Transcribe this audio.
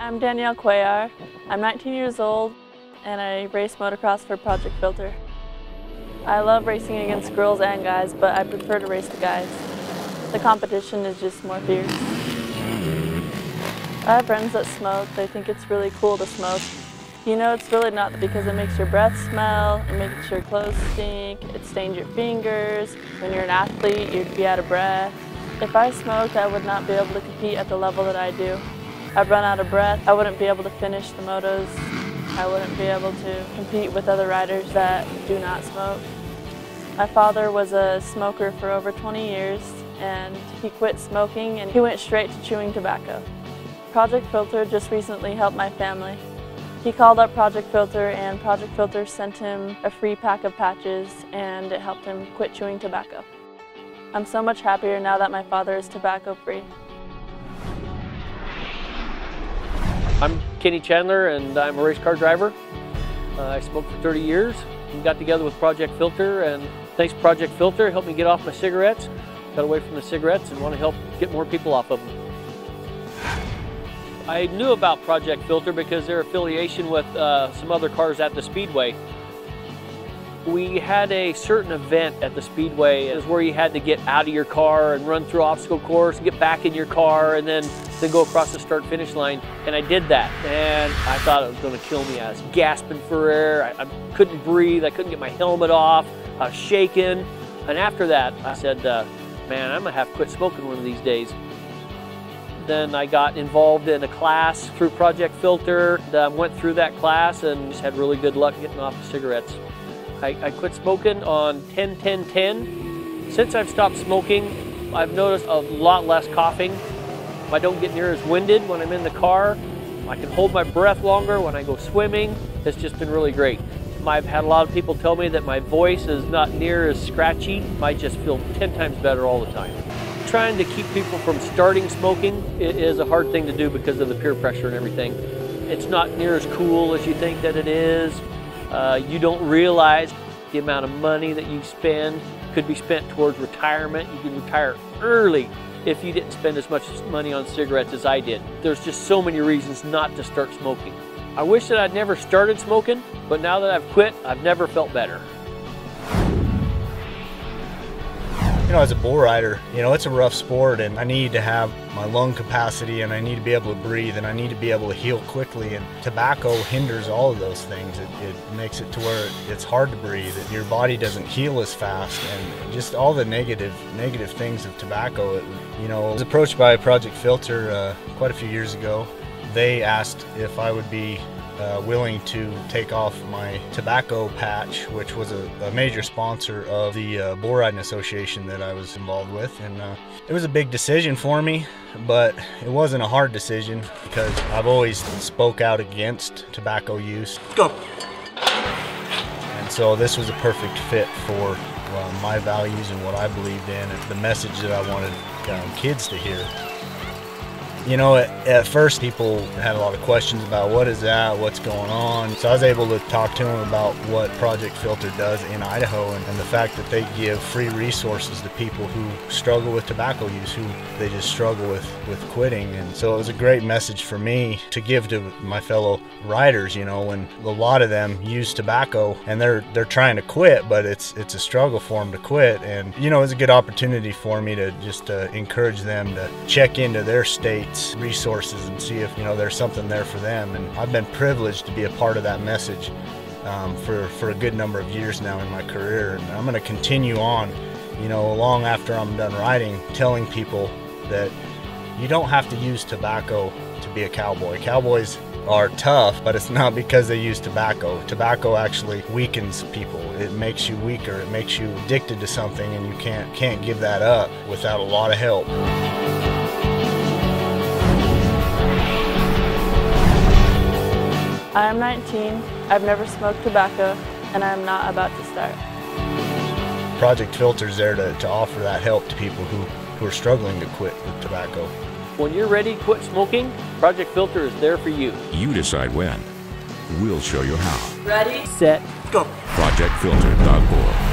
I'm Danielle Cuellar. I'm 19 years old and I race motocross for Project Filter. I love racing against girls and guys, but I prefer to race the guys. The competition is just more fierce. I have friends that smoke. They think it's really cool to smoke. You know, it's really not, because it makes your breath smell, it makes your clothes stink, it stains your fingers. When you're an athlete, you'd be out of breath. If I smoked, I would not be able to compete at the level that I do. I'd run out of breath. I wouldn't be able to finish the motos. I wouldn't be able to compete with other riders that do not smoke. My father was a smoker for over 20 years, and he quit smoking and he went straight to chewing tobacco. Project Filter just recently helped my family. He called up Project Filter and Project Filter sent him a free pack of patches and it helped him quit chewing tobacco. I'm so much happier now that my father is tobacco free. I'm Kenny Chandler and I'm a race car driver. I smoked for 30 years. We got together with Project Filter, and thanks to Project Filter, it helped me get off my cigarettes. Got away from the cigarettes and want to help get more people off of them. I knew about Project Filter because their affiliation with some other cars at the Speedway. We had a certain event at the Speedway. It was where you had to get out of your car and run through obstacle course, get back in your car, and then go across the start-finish line. And I did that, and I thought it was going to kill me. I was gasping for air. I couldn't breathe. I couldn't get my helmet off. I was shaking. And after that, I said, man, I'm going to have to quit smoking one of these days. Then I got involved in a class through Project Filter. Went through that class and just had really good luck getting off the cigarettes. I quit smoking on 10-10-10. Since I've stopped smoking, I've noticed a lot less coughing. I don't get near as winded when I'm in the car. I can hold my breath longer when I go swimming. It's just been really great. I've had a lot of people tell me that my voice is not near as scratchy. I just feel 10 times better all the time. Trying to keep people from starting smoking is a hard thing to do because of the peer pressure and everything. It's not near as cool as you think that it is. You don't realize the amount of money that you spend could be spent towards retirement. You can retire early if you didn't spend as much money on cigarettes as I did. There's just so many reasons not to start smoking. I wish that I'd never started smoking, but now that I've quit, I've never felt better. You know, as a bull rider, you know, it's a rough sport, and I need to have my lung capacity, and I need to be able to breathe, and I need to be able to heal quickly, and tobacco hinders all of those things. It makes it to where it's hard to breathe, and your body doesn't heal as fast, and just all the negative things of tobacco. You know, I was approached by Project Filter quite a few years ago. They asked if I would be willing to take off my tobacco patch, which was a major sponsor of the Bull Riding Association that I was involved with. And it was a big decision for me, but it wasn't a hard decision because I've always spoke out against tobacco use. Go! And so this was a perfect fit for my values and what I believed in, and the message that I wanted kids to hear. You know, at first people had a lot of questions about what is that, what's going on. So I was able to talk to them about what Project Filter does in Idaho, and the fact that they give free resources to people who struggle with tobacco use, who they just struggle with quitting. And so it was a great message for me to give to my fellow riders, you know, when a lot of them use tobacco and they're trying to quit, but it's a struggle for them to quit. And, you know, it was a good opportunity for me to just encourage them to check into their state resources and see if, you know, there's something there for them. And I've been privileged to be a part of that message for a good number of years now in my career, and I'm going to continue on, you know, long after I'm done riding, telling people that you don't have to use tobacco to be a cowboy. Cowboys are tough, but it's not because they use tobacco. Tobacco actually weakens people. It makes you weaker. It makes you addicted to something, and you can't give that up without a lot of help. I am 19, I've never smoked tobacco, and I am not about to start. Project Filter's there to offer that help to people who are struggling to quit with tobacco. When you're ready to quit smoking, Project Filter is there for you. You decide when. We'll show you how. Ready, set, go. ProjectFilter.org